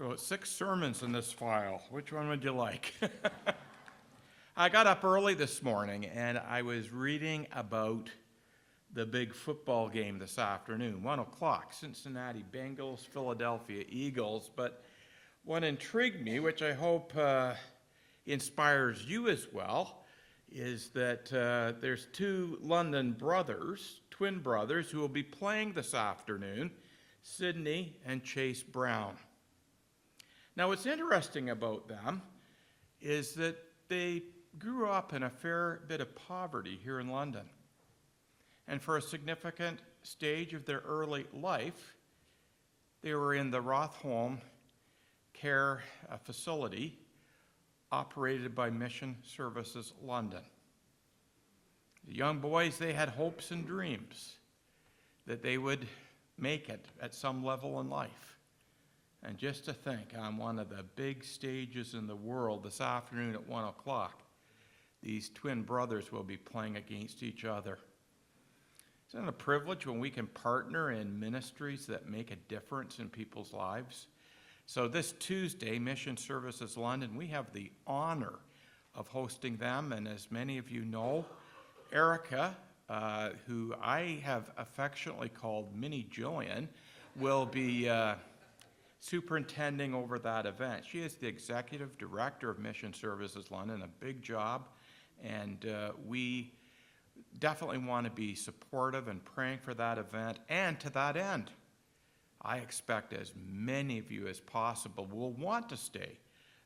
Oh, 6 sermons in this file. Which one would you like? I got up early this morning and I was reading about the big football game this afternoon, 1 o'clock, Cincinnati Bengals, Philadelphia Eagles. But what intrigued me, which I hope inspires you as well, is that there's 2 London brothers, twin brothers, who will be playing this afternoon, Sydney and Chase Brown. Now, what's interesting about them is that they grew up in a fair bit of poverty here in London. And for a significant stage of their early life, they were in the Rothholm Care Facility operated by Mission Services London. The young boys, they had hopes and dreams that they would make it at some level in life. And just to think, on one of the big stages in the world this afternoon at 1 o'clock, these twin brothers will be playing against each other. Isn't it a privilege when we can partner in ministries that make a difference in people's lives? So this Tuesday, Mission Services London, we have the honor of hosting them. And as many of you know, Erica, who I have affectionately called Mini Jillian, will be superintending over that event. She is the executive director of Mission Services London, a big job, and we definitely want to be supportive and praying for that event. And to that end, I expect as many of you as possible will want to stay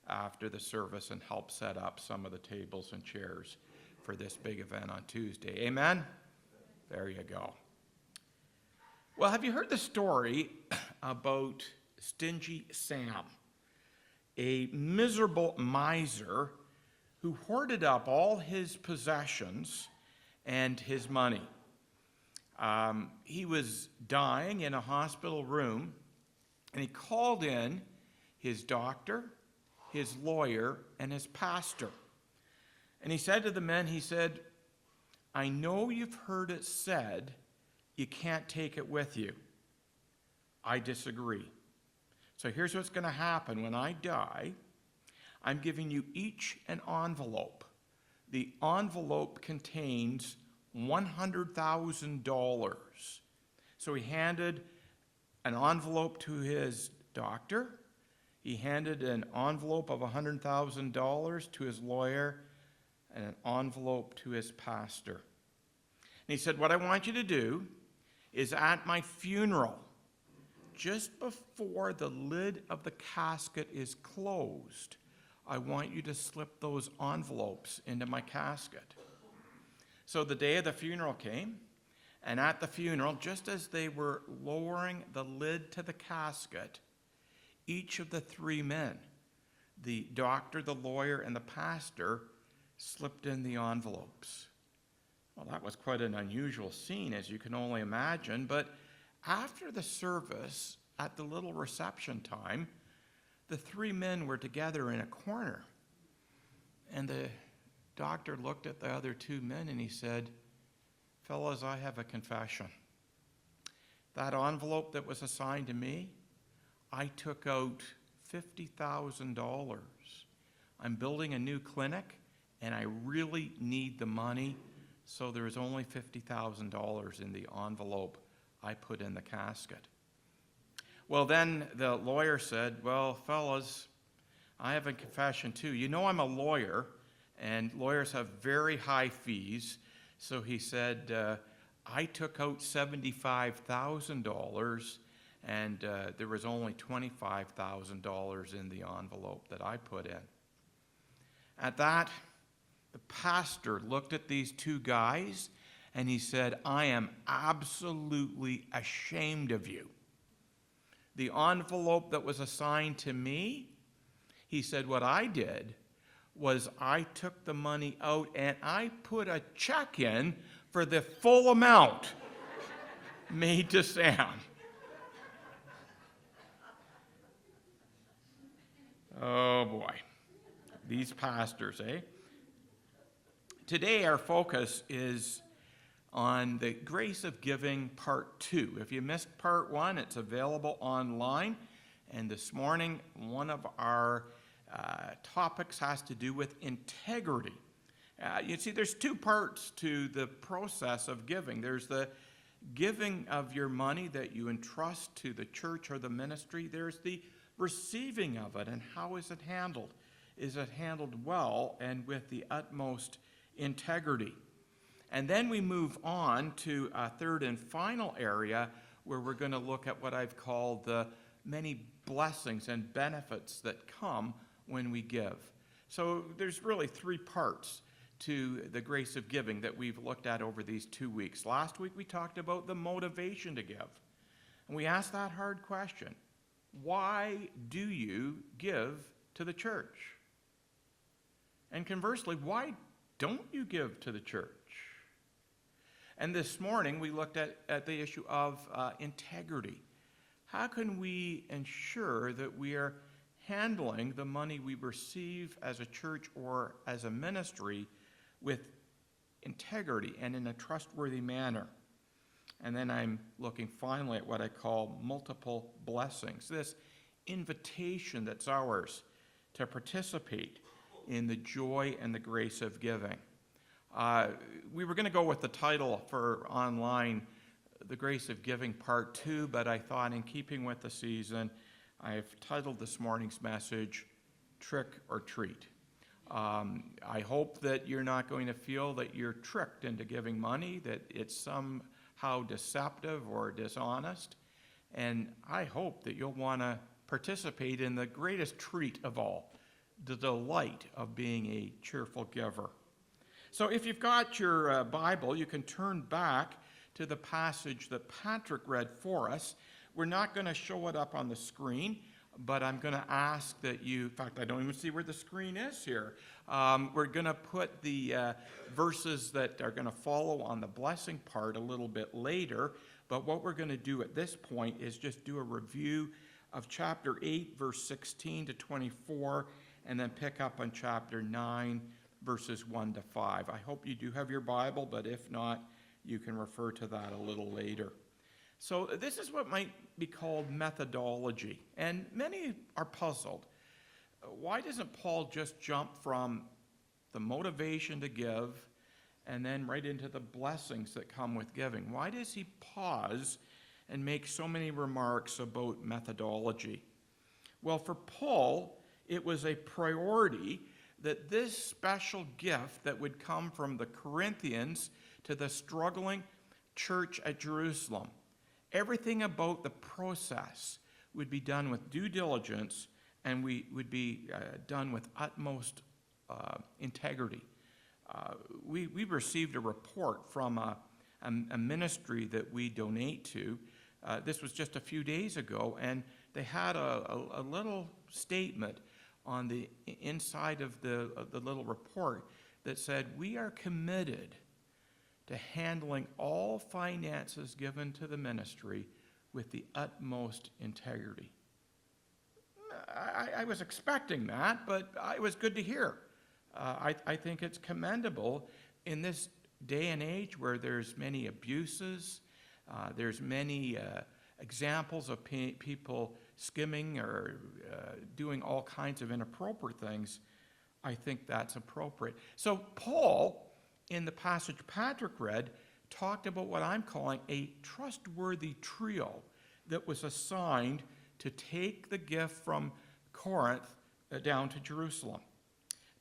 after the service and help set up some of the tables and chairs for this big event on Tuesday. Amen? There you go. Well, have you heard the story about Stingy Sam, a miserable miser who hoarded up all his possessions and his money? He was dying in a hospital room, and he called in his doctor, his lawyer, and his pastor. And he said to the men, he said, "I know you've heard it said you can't take it with you. I disagree. So here's what's going to happen. When I die, I'm giving you each an envelope. The envelope contains $100,000. So he handed an envelope to his doctor. He handed an envelope of $100,000 to his lawyer and an envelope to his pastor. And he said, what I want you to do is at my funeral, just before the lid of the casket is closed, I want you to slip those envelopes into my casket. So the day of the funeral came, and at the funeral, just as they were lowering the lid to the casket, each of the 3 men, the doctor, the lawyer, and the pastor, slipped in the envelopes. Well, that was quite an unusual scene, as you can only imagine, but after the service, at the little reception time, the 3 men were together in a corner. And the doctor looked at the other 2 men and he said, fellas, I have a confession. That envelope that was assigned to me, I took out $50,000. I'm building a new clinic and I really need the money, so there's only $50,000 in the envelope I put in the casket. Well, then the lawyer said, well, fellas, I have a confession too. You know I'm a lawyer, and lawyers have very high fees. So he said, I took out $75,000, and there was only $25,000 in the envelope that I put in. At that, the pastor looked at these 2 guys, and he said, I am absolutely ashamed of you. The envelope that was assigned to me, he said, what I did was I took the money out and I put a check in for the full amount made to Sam. Oh boy, these pastors, eh? Today our focus is on the Grace of Giving Part 2. If you missed Part 1, it's available online, And this morning, one of our topics has to do with integrity. You see, there's two parts to the process of giving. There's the giving of your money that you entrust to the church or the ministry. There's the receiving of it, and how is it handled? Is it handled well and with the utmost integrity? And then we move on to a third and final area where we're going to look at what I've called the many blessings and benefits that come when we give. So there's really three parts to the grace of giving that we've looked at over these 2 weeks. Last week we talked about the motivation to give. And we asked that hard question. Why do you give to the church? And conversely, why don't you give to the church? And this morning we looked at the issue of integrity. How can we ensure that we are handling the money we receive as a church or as a ministry with integrity and in a trustworthy manner? And then I'm looking finally at what I call multiple blessings, this invitation that's ours to participate in the joy and the grace of giving. We were going to go with the title for online, The Grace of Giving Part 2, but I thought in keeping with the season, I've titled this morning's message, Trick or Treat. I hope that you're not going to feel that you're tricked into giving money, that it's somehow deceptive or dishonest, and I hope that you'll want to participate in the greatest treat of all, the delight of being a cheerful giver. So if you've got your Bible, you can turn back to the passage that Patrick read for us. We're not going to show it up on the screen, but I'm going to ask that you, in fact, I don't even see where the screen is here. We're going to put the verses that are going to follow on the blessing part a little bit later, but what we're going to do at this point is just do a review of chapter 8, verse 16 to 24, and then pick up on chapter 9, verses 1 to 5. I hope you do have your Bible, but if not, you can refer to that a little later. So this is what might be called methodology, and many are puzzled. Why doesn't Paul just jump from the motivation to give and then right into the blessings that come with giving? Why does he pause and make so many remarks about methodology? Well, for Paul, it was a priority that this special gift that would come from the Corinthians to the struggling church at Jerusalem, everything about the process would be done with due diligence and we would be done with utmost integrity. We received a report from a ministry that we donate to. This was just a few days ago, and they had a little statement on the inside of the little report that said, "We are committed to handling all finances given to the ministry with the utmost integrity." I was expecting that, but it was good to hear. I think it's commendable in this day and age where there's many abuses, there's many examples of people skimming or doing all kinds of inappropriate things. I think that's appropriate. So Paul, in the passage Patrick read, talked about what I'm calling a trustworthy trio that was assigned to take the gift from Corinth down to Jerusalem.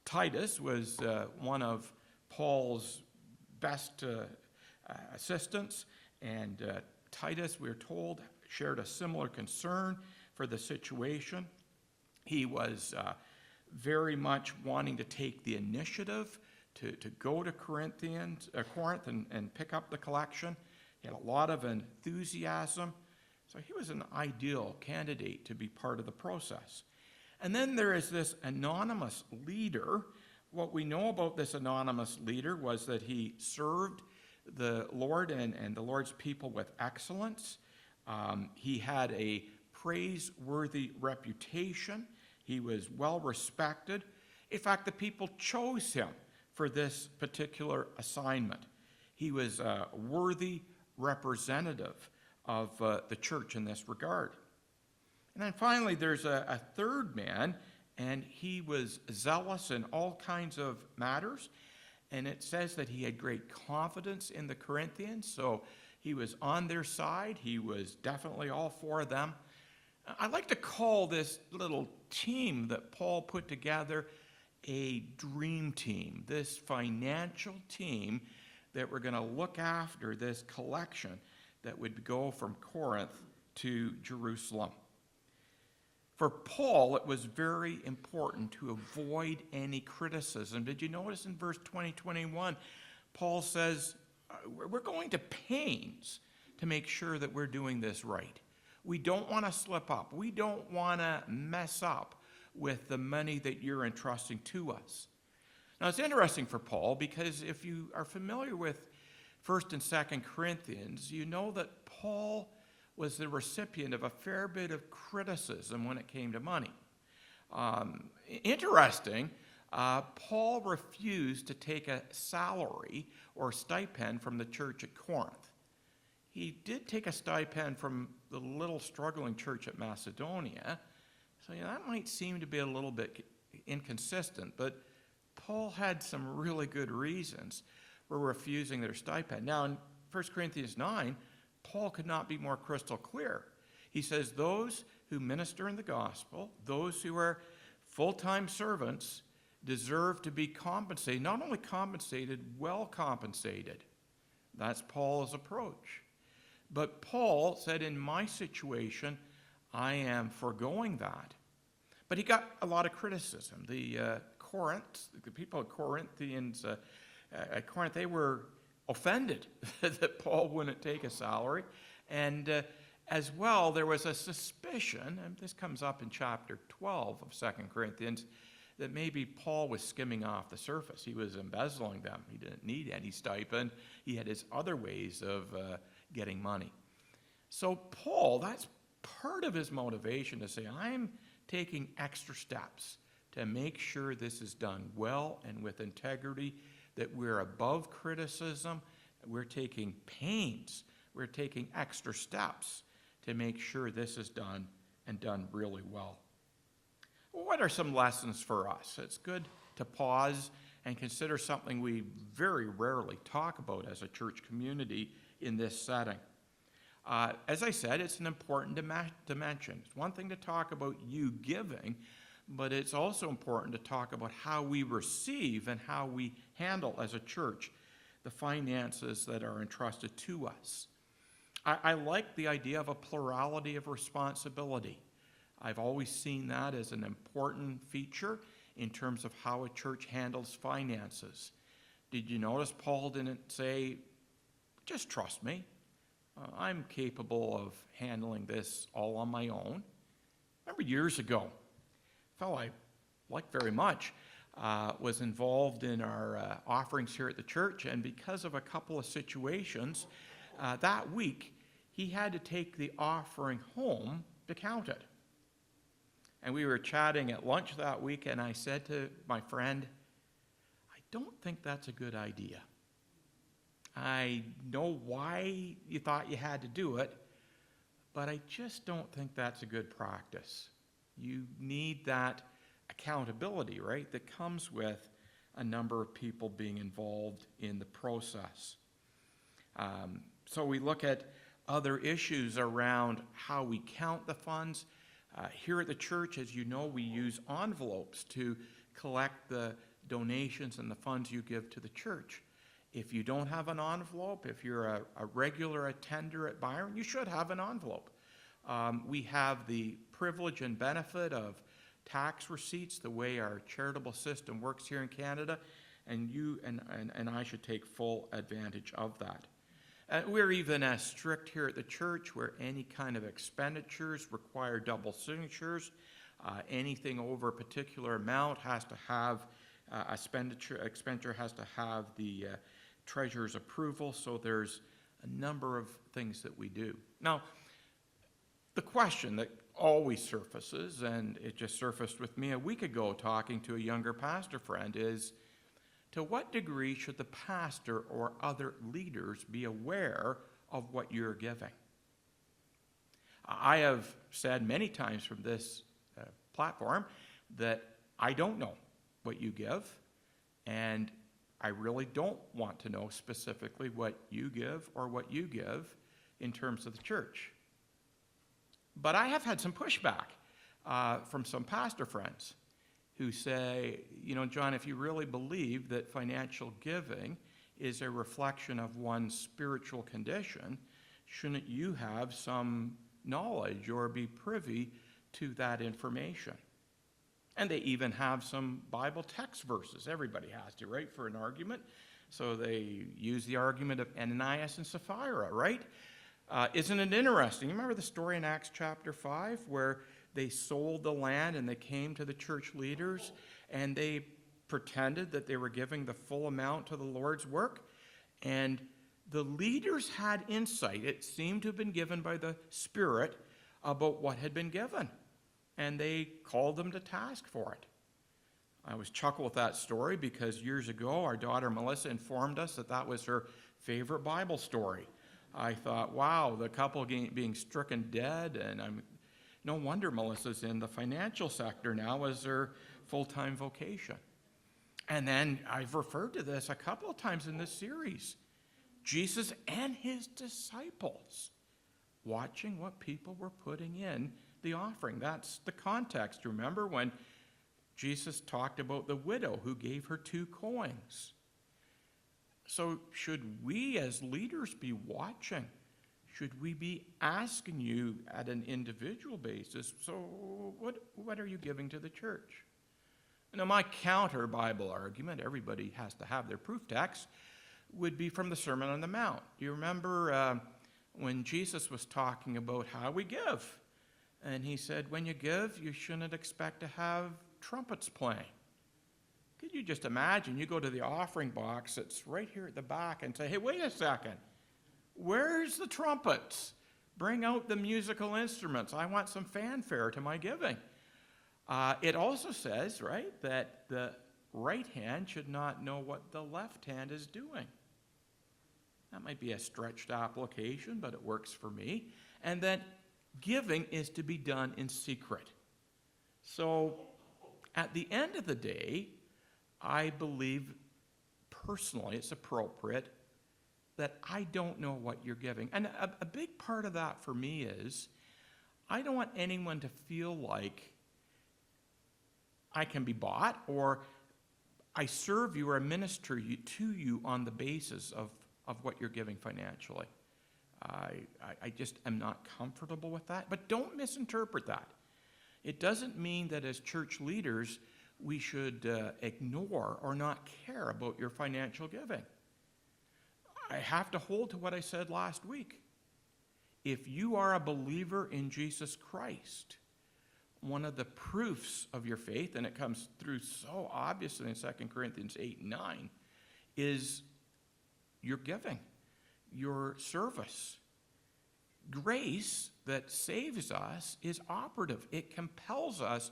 Titus was one of Paul's best assistants, and Titus, we're told, shared a similar concern for the situation. He was very much wanting to take the initiative to go to Corinth and pick up the collection. He had a lot of enthusiasm, so he was an ideal candidate to be part of the process. And then there is this anonymous leader. What we know about this anonymous leader was that he served the Lord and the Lord's people with excellence. He had a praiseworthy reputation. He was well respected. In fact, the people chose him for this particular assignment. He was a worthy representative of the church in this regard. And then finally, there's a third man, and he was zealous in all kinds of matters. And it says that he had great confidence in the Corinthians, so he was on their side. He was definitely all for them. I like to call this little team that Paul put together a dream team, this financial team that were going to look after this collection that would go from Corinth to Jerusalem. For Paul, it was very important to avoid any criticism. Did you notice in verse 20-21, Paul says, we're going to pains to make sure that we're doing this right. We don't want to slip up. We don't want to mess up with the money that you're entrusting to us. Now, it's interesting for Paul because if you are familiar with 1st and 2nd Corinthians, you know that Paul was the recipient of a fair bit of criticism when it came to money. Interesting, Paul refused to take a salary or stipend from the church at Corinth. He did take a stipend from the little struggling church at Macedonia, so that might seem to be a little bit inconsistent, but Paul had some really good reasons for refusing their stipend. Now, in 1 Corinthians 9, Paul could not be more crystal clear. He says those who minister in the gospel, those who are full-time servants, deserve to be compensated, not only compensated, well compensated. That's Paul's approach. But Paul said, in my situation, I am foregoing that. But he got a lot of criticism. The people at Corinthians, at Corinth, they were offended that Paul wouldn't take a salary. And as well, there was a suspicion, and this comes up in chapter 12 of 2 Corinthians, that maybe Paul was skimming off the surface. He was embezzling them. He didn't need any stipend. He had his other ways of getting money. So Paul, that's part of his motivation to say, I'm taking extra steps to make sure this is done well and with integrity, that we're above criticism, we're taking pains, we're taking extra steps to make sure this is done and done really well. What are some lessons for us? It's good to pause and consider something we very rarely talk about as a church community in this setting. As I said, it's an important dimension. It's one thing to talk about you giving, but it's also important to talk about how we receive and how we handle as a church the finances that are entrusted to us. I like the idea of a plurality of responsibility. I've always seen that as an important feature in terms of how a church handles finances. Did you notice Paul didn't say, just trust me. I'm capable of handling this all on my own. Remember years ago, a fellow I liked very much was involved in our offerings here at the church, and because of a couple of situations, that week he had to take the offering home to count it. And we were chatting at lunch that week, and I said to my friend, I don't think that's a good idea. I know why you thought you had to do it, but I just don't think that's a good practice. You need that accountability, right, that comes with a number of people being involved in the process. So we look at other issues around how we count the funds. Here at the church, as you know, we use envelopes to collect the donations and the funds you give to the church. If you don't have an envelope, if you're a regular attender at Byron, you should have an envelope. We have the privilege and benefit of tax receipts, the way our charitable system works here in Canada, and you and I should take full advantage of that. We're even as strict here at the church where any kind of expenditures require double signatures. Anything over a particular amount has to have expenditure has to have the treasurer's approval, so there's a number of things that we do. Now, the question that always surfaces, and it just surfaced with me a week ago talking to a younger pastor friend, is to what degree should the pastor or other leaders be aware of what you're giving? I have said many times from this platform that I don't know what you give, and I really don't want to know specifically what you give or what you give in terms of the church. But I have had some pushback from some pastor friends who say, John, if you really believe that financial giving is a reflection of one's spiritual condition, shouldn't you have some knowledge or be privy to that information? And they even have some Bible text verses. Everybody has to, right, for an argument. So they use the argument of Ananias and Sapphira, right? Isn't it interesting? You remember the story in Acts chapter 5 where they sold the land and they came to the church leaders and they pretended that they were giving the full amount to the Lord's work? And the leaders had insight, it seemed to have been given by the Spirit, about what had been given. And they called them to task for it. I always chuckle with that story because years ago our daughter Melissa informed us that that was her favorite Bible story. I thought, wow, the couple being stricken dead, and no wonder Melissa's in the financial sector now as her full-time vocation. And then I've referred to this a couple of times in this series. Jesus and his disciples watching what people were putting in the offering. That's the context. Remember when Jesus talked about the widow who gave her 2 coins? So should we as leaders be watching? Should we be asking you at an individual basis, so what are you giving to the church? Now, my counter Bible argument, everybody has to have their proof text, would be from the Sermon on the Mount. Do you remember when Jesus was talking about how we give? And he said, when you give, you shouldn't expect to have trumpets playing. Could you just imagine, you go to the offering box that's right here at the back and say, hey, wait a second, where's the trumpets? Bring out the musical instruments. I want some fanfare to my giving. It also says, right, that the right hand should not know what the left hand is doing. That might be a stretched application, but it works for me. And that giving is to be done in secret. So at the end of the day, I believe personally it's appropriate that I don't know what you're giving. And a big part of that for me is I don't want anyone to feel like I can be bought or I serve you or minister to you on the basis of what you're giving financially. I just am not comfortable with that. But don't misinterpret that. It doesn't mean that as church leaders we should ignore or not care about your financial giving. I have to hold to what I said last week. If you are a believer in Jesus Christ, one of the proofs of your faith, and it comes through so obviously in 2 Corinthians 8 and 9, is your giving, your service. Grace that saves us is operative. It compels us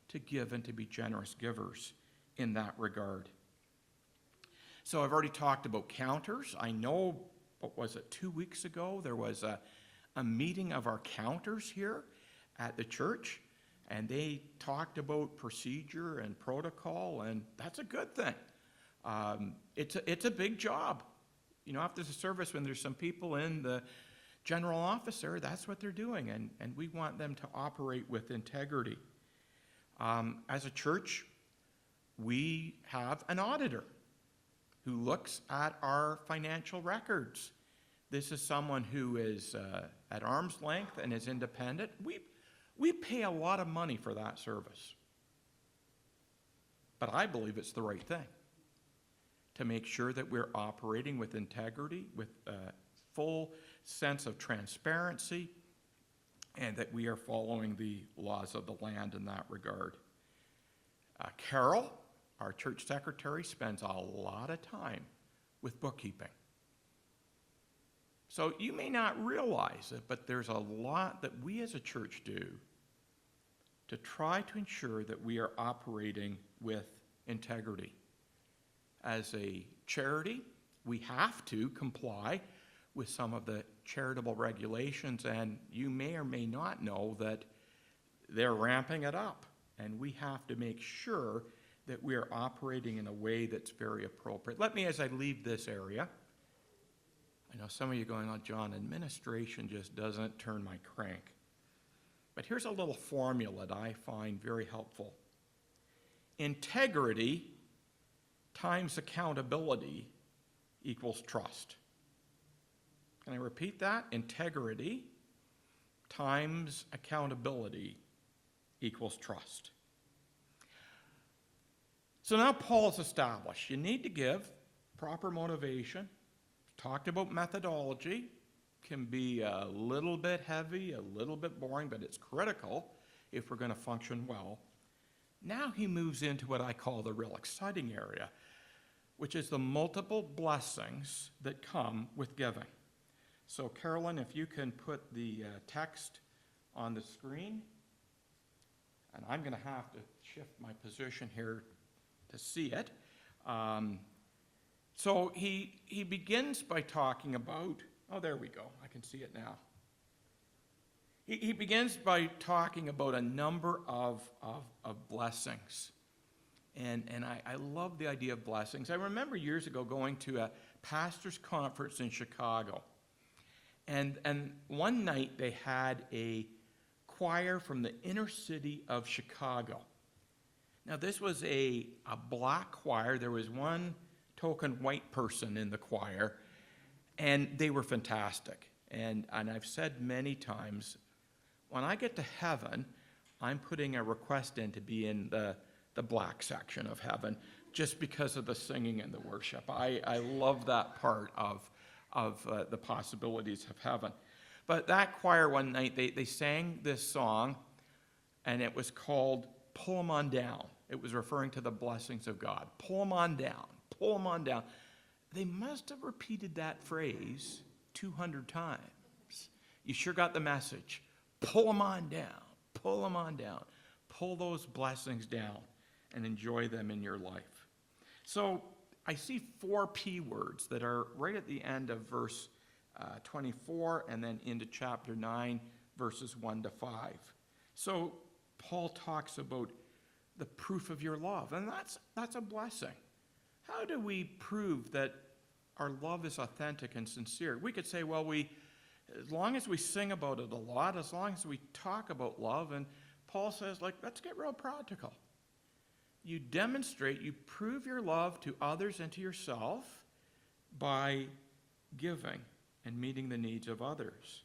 to give and to be generous givers in that regard. So I've already talked about counters. I know, 2 weeks ago, there was a meeting of our counters here at the church, and they talked about procedure and protocol, and that's a good thing. It's a big job. After the service, when there's some people in the general office there, that's what they're doing, and we want them to operate with integrity. As a church, we have an auditor who looks at our financial records. This is someone who is at arm's length and is independent. We pay a lot of money for that service. But I believe it's the right thing to make sure that we're operating with integrity, with a full sense of transparency, and that we are following the laws of the land in that regard. Carol, our church secretary, spends a lot of time with bookkeeping. So you may not realize it, but there's a lot that we as a church do to try to ensure that we are operating with integrity. As a charity, we have to comply with some of the charitable regulations, and you may or may not know that they're ramping it up. And we have to make sure that we are operating in a way that's very appropriate. Let me, as I leave this area, I know some of you are going, oh, John, administration just doesn't turn my crank. But here's a little formula that I find very helpful. Integrity times accountability equals trust. Can I repeat that? Integrity times accountability equals trust. So now Paul's established. You need to give proper motivation. Talked about methodology. Can be a little bit heavy, a little bit boring, but it's critical if we're going to function well. Now he moves into what I call the real exciting area, which is the multiple blessings that come with giving. So Carolyn, if you can put the text on the screen, and I'm going to have to shift my position here to see it. So he begins by talking about, oh, there we go, I can see it now. He begins by talking about a number of blessings. And I love the idea of blessings. I remember years ago going to a pastor's conference in Chicago. And one night they had a choir from the inner city of Chicago. Now this was a black choir. There was one token white person in the choir, and they were fantastic. And I've said many times, when I get to heaven, I'm putting a request in to be in the black section of heaven, just because of the singing and the worship. I love that part of the possibilities of heaven. But that choir one night, they sang this song, and it was called Pull 'em on Down. It was referring to the blessings of God. Pull 'em on down, pull 'em on down. They must have repeated that phrase 200 times. You sure got the message. Pull 'em on down, pull 'em on down. Pull those blessings down and enjoy them in your life. So I see 4 P words that are right at the end of verse 24 and then into chapter 9, verses 1 to 5. So Paul talks about the proof of your love, and that's a blessing. How do we prove that our love is authentic and sincere? We could say, well, as long as we sing about it a lot, as long as we talk about love, and Paul says, let's get real practical. You demonstrate, you prove your love to others and to yourself by giving and meeting the needs of others.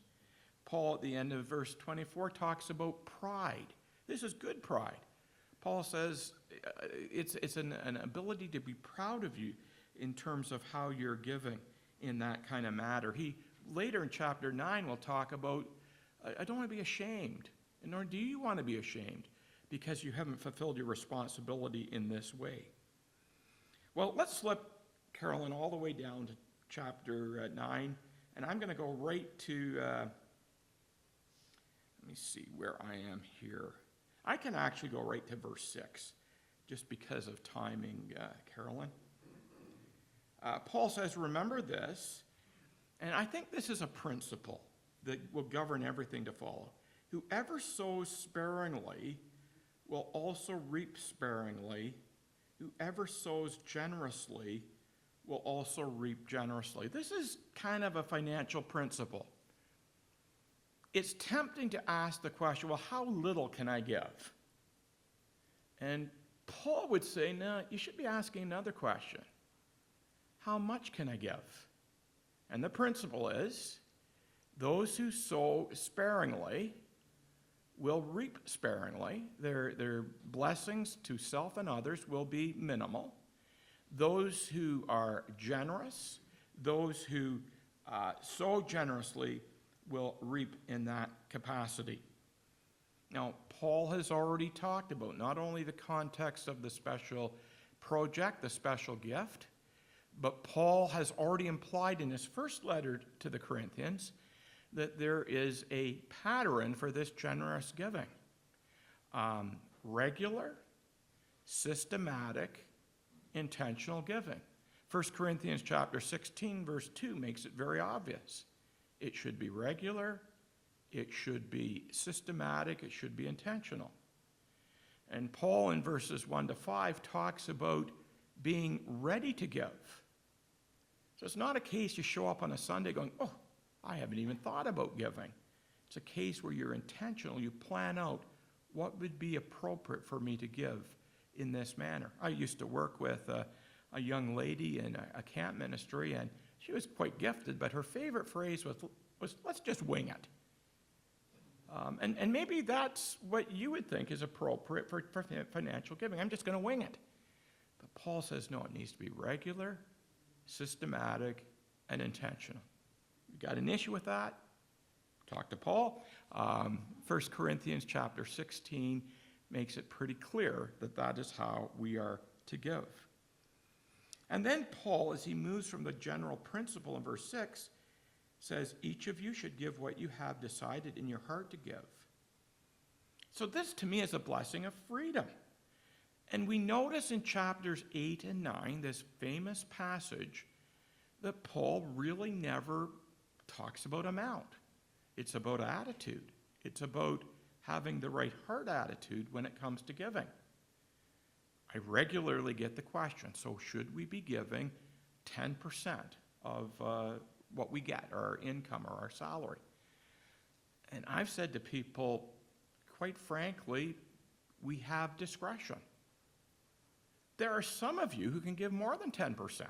Paul, at the end of verse 24, talks about pride. This is good pride. Paul says it's an ability to be proud of you in terms of how you're giving in that kind of matter. He, later in chapter 9, will talk about, I don't want to be ashamed, nor do you want to be ashamed, because you haven't fulfilled your responsibility in this way. Well, let's slip, Carolyn, all the way down to chapter 9, and I'm going to go right to, let me see where I am here. I can actually go right to verse 6, just because of timing, Carolyn. Paul says, remember this, and I think this is a principle that will govern everything to follow. Whoever sows sparingly will also reap sparingly. Whoever sows generously will also reap generously. This is kind of a financial principle. It's tempting to ask the question, well, how little can I give? And Paul would say, no, you should be asking another question. How much can I give? And the principle is, those who sow sparingly will reap sparingly. Their blessings to self and others will be minimal. Those who are generous, those who sow generously, will reap in that capacity. Now, Paul has already talked about not only the context of the special project, the special gift, but Paul has already implied in his first letter to the Corinthians that there is a pattern for this generous giving. Regular, systematic, intentional giving. 1 Corinthians chapter 16, verse 2 makes it very obvious. It should be regular. It should be systematic. It should be intentional. And Paul in verses 1 to 5 talks about being ready to give. So it's not a case you show up on a Sunday going, oh, I haven't even thought about giving. It's a case where you're intentional. You plan out what would be appropriate for me to give in this manner. I used to work with a young lady in a camp ministry, and she was quite gifted, but her favorite phrase was let's just wing it. And maybe that's what you would think is appropriate for financial giving. I'm just going to wing it. But Paul says, no, it needs to be regular, systematic, and intentional. You got an issue with that? Talk to Paul. 1 Corinthians chapter 16 makes it pretty clear that that is how we are to give. And then Paul, as he moves from the general principle in verse 6, says, each of you should give what you have decided in your heart to give. So this, to me, is a blessing of freedom. And we notice in chapters 8 and 9, this famous passage, that Paul really never talks about amount. It's about attitude. It's about having the right heart attitude when it comes to giving. I regularly get the question, so should we be giving 10% of what we get, our income or our salary? And I've said to people, quite frankly, we have discretion. There are some of you who can give more than 10%.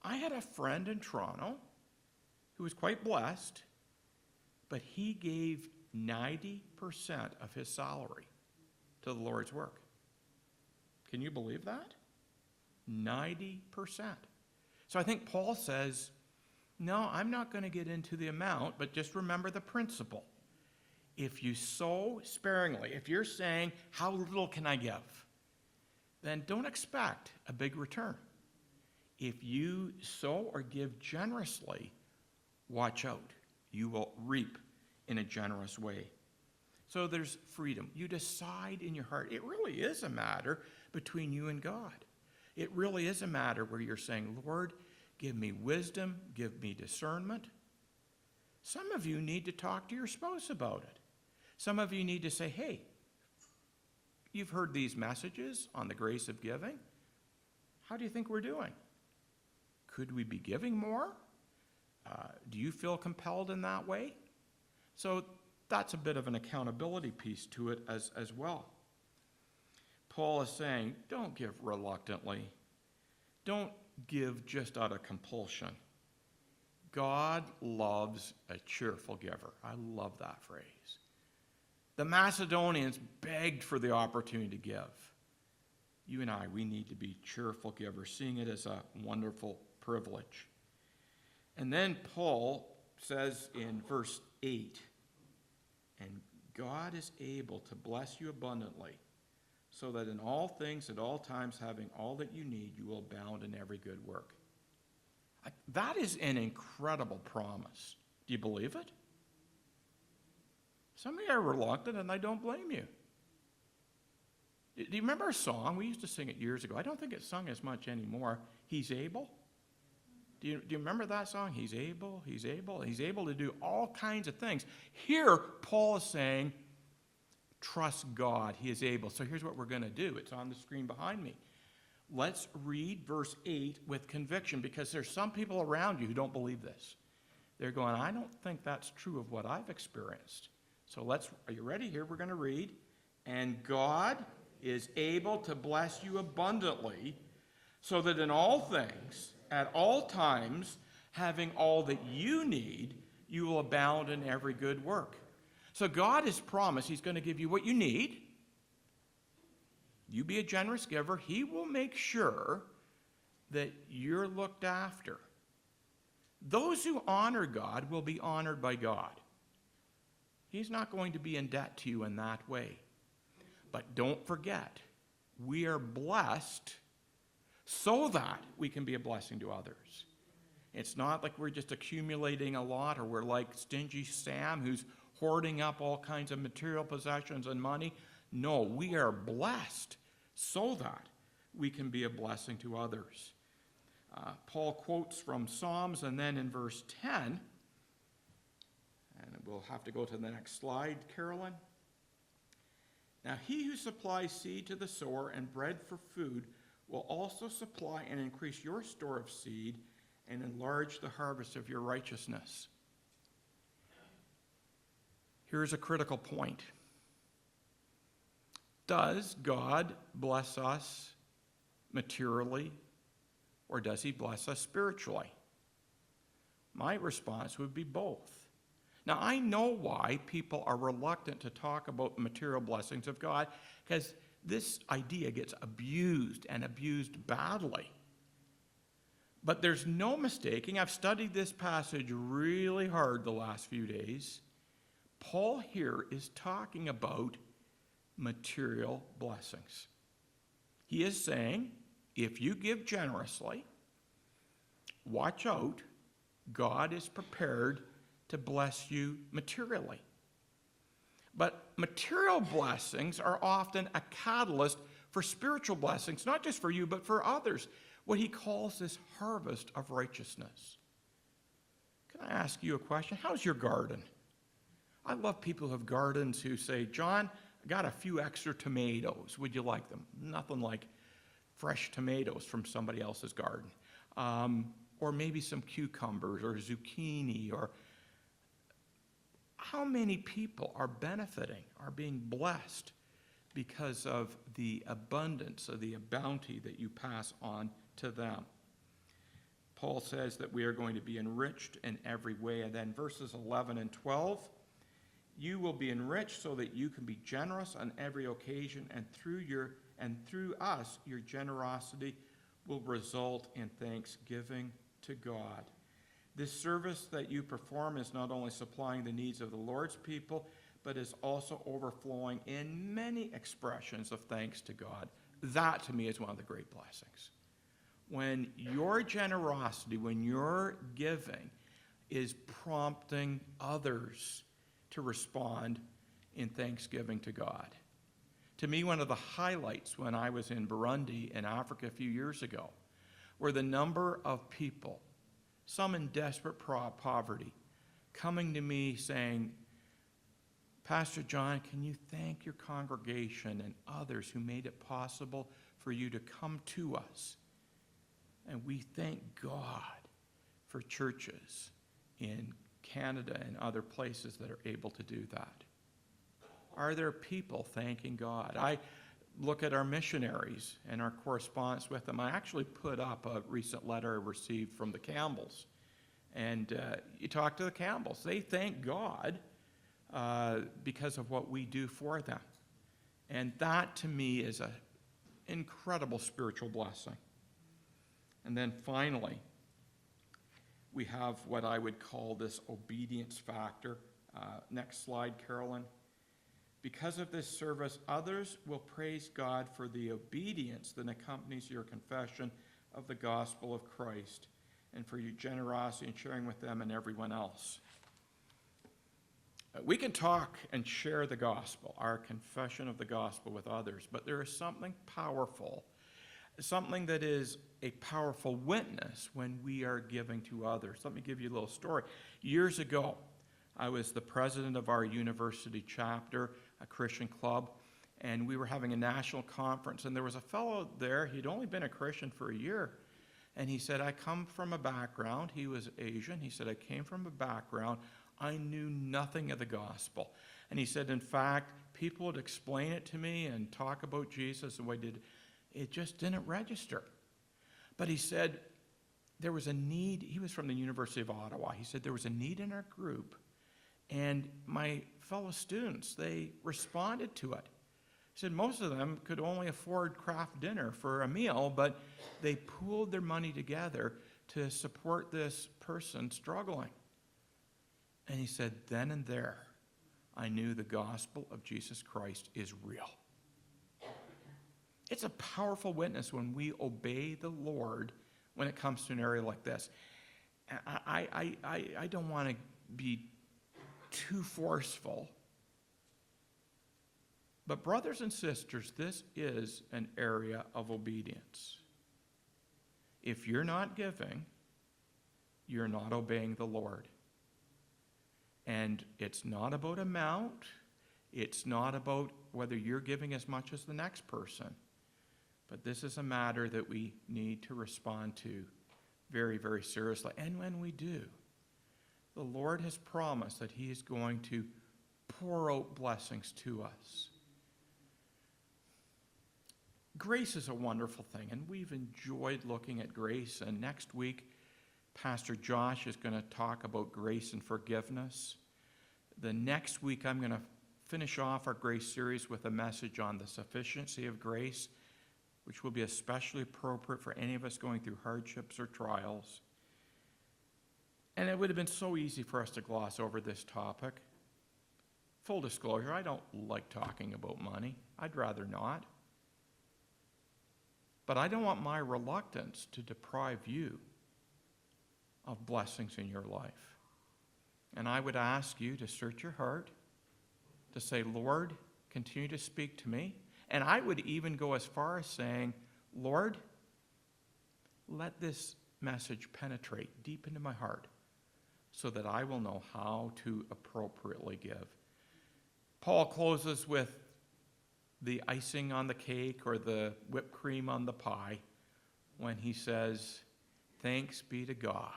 I had a friend in Toronto who was quite blessed, but he gave 90% of his salary to the Lord's work. Can you believe that? 90%. So I think Paul says, no, I'm not going to get into the amount, but just remember the principle. If you sow sparingly, if you're saying, how little can I give? Then don't expect a big return. If you sow or give generously, watch out. You will reap in a generous way. So there's freedom. You decide in your heart. It really is a matter between you and God. It really is a matter where you're saying, Lord, give me wisdom, give me discernment. Some of you need to talk to your spouse about it. Some of you need to say, hey, you've heard these messages on the grace of giving. How do you think we're doing? Could we be giving more? Do you feel compelled in that way? So that's a bit of an accountability piece to it as well. Paul is saying, don't give reluctantly. Don't give just out of compulsion. God loves a cheerful giver. I love that phrase. The Macedonians begged for the opportunity to give. You and I, we need to be cheerful givers, seeing it as a wonderful privilege. And then Paul says in verse 8, and God is able to bless you abundantly, so that in all things, at all times, having all that you need, you will abound in every good work. That is an incredible promise. Do you believe it? Some of you are reluctant, and I don't blame you. Do you remember a song? We used to sing it years ago. I don't think it's sung as much anymore. He's able. Do you remember that song? He's able, he's able. He's able to do all kinds of things. Here, Paul is saying, trust God. He is able. So here's what we're going to do. It's on the screen behind me. Let's read verse 8 with conviction, because there's some people around you who don't believe this. They're going, I don't think that's true of what I've experienced. So are you ready? Here we're going to read. And God is able to bless you abundantly, so that in all things, at all times, having all that you need, you will abound in every good work. So God has promised He's going to give you what you need. You be a generous giver. He will make sure that you're looked after. Those who honor God will be honored by God. He's not going to be in debt to you in that way. But don't forget, we are blessed so that we can be a blessing to others. It's not like we're just accumulating a lot, or we're like stingy Sam who's hoarding up all kinds of material possessions and money. No, we are blessed so that we can be a blessing to others. Paul quotes from Psalms, and then in verse 10, we'll have to go to the next slide, Carolyn. Now, he who supplies seed to the sower and bread for food will also supply and increase your store of seed and enlarge the harvest of your righteousness. Here's a critical point. Does God bless us materially, or does he bless us spiritually? My response would be both. Now, I know why people are reluctant to talk about the material blessings of God, because this idea gets abused and abused badly. But there's no mistaking, I've studied this passage really hard the last few days. Paul here is talking about material blessings. He is saying, if you give generously, watch out, God is prepared to bless you materially. But material blessings are often a catalyst for spiritual blessings, not just for you, but for others. What he calls this harvest of righteousness. Can I ask you a question? How's your garden? I love people who have gardens who say, John, I got a few extra tomatoes. Would you like them? Nothing like fresh tomatoes from somebody else's garden. Or maybe some cucumbers or zucchini. Or how many people are benefiting, are being blessed because of the abundance of the bounty that you pass on to them? Paul says that we are going to be enriched in every way. And then verses 11 and 12, you will be enriched so that you can be generous on every occasion, and through us your generosity will result in thanksgiving to God. This service that you perform is not only supplying the needs of the Lord's people, but is also overflowing in many expressions of thanks to God. That, to me, is one of the great blessings. When your generosity, when your giving is prompting others to respond in thanksgiving to God. To me, one of the highlights when I was in Burundi in Africa a few years ago were the number of people, some in desperate poverty, coming to me saying, Pastor John, can you thank your congregation and others who made it possible for you to come to us? And we thank God for churches in Canada and other places that are able to do that. Are there people thanking God? I look at our missionaries and our correspondence with them. I actually put up a recent letter I received from the Campbells. And you talk to the Campbells. They thank God because of what we do for them. And that, to me, is an incredible spiritual blessing. And then finally, we have what I would call this obedience factor. Next slide, Carolyn. Because of this service, others will praise God for the obedience that accompanies your confession of the gospel of Christ, and for your generosity in sharing with them and everyone else. We can talk and share the gospel, our confession of the gospel with others, but there is something powerful, something that is a powerful witness when we are giving to others. Let me give you a little story. Years ago, I was the president of our university chapter, a Christian club, and we were having a national conference, and there was a fellow there. He'd only been a Christian for a year, and he said, I come from a background, he was Asian, he said, I came from a background, I knew nothing of the gospel. And he said, in fact, people would explain it to me and talk about Jesus and what he did. It just didn't register. But he said there was a need. He was from the University of Ottawa. He said there was a need in our group, and my fellow students, they responded to it. He said most of them could only afford Kraft dinner for a meal, but they pooled their money together to support this person struggling. And he said, then and there, I knew the gospel of Jesus Christ is real. It's a powerful witness when we obey the Lord when it comes to an area like this. I don't want to be too forceful. But brothers and sisters, this is an area of obedience. If you're not giving, you're not obeying the Lord. And it's not about amount. It's not about whether you're giving as much as the next person. But this is a matter that we need to respond to very, very seriously. And when we do, the Lord has promised that he is going to pour out blessings to us. Grace is a wonderful thing, and we've enjoyed looking at grace. And next week, Pastor Josh is going to talk about grace and forgiveness. The next week, I'm going to finish off our grace series with a message on the sufficiency of grace, which will be especially appropriate for any of us going through hardships or trials. And it would have been so easy for us to gloss over this topic. Full disclosure, I don't like talking about money. I'd rather not. But I don't want my reluctance to deprive you of blessings in your life. And I would ask you to search your heart, to say, Lord, continue to speak to me. And I would even go as far as saying, Lord, let this message penetrate deep into my heart so that I will know how to appropriately give. Paul closes with the icing on the cake or the whipped cream on the pie when he says, thanks be to God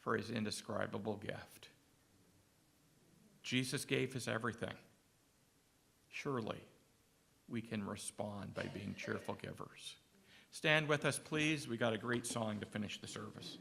for his indescribable gift. Jesus gave his everything. Surely we can respond by being cheerful givers. Stand with us, please. We got a great song to finish the service.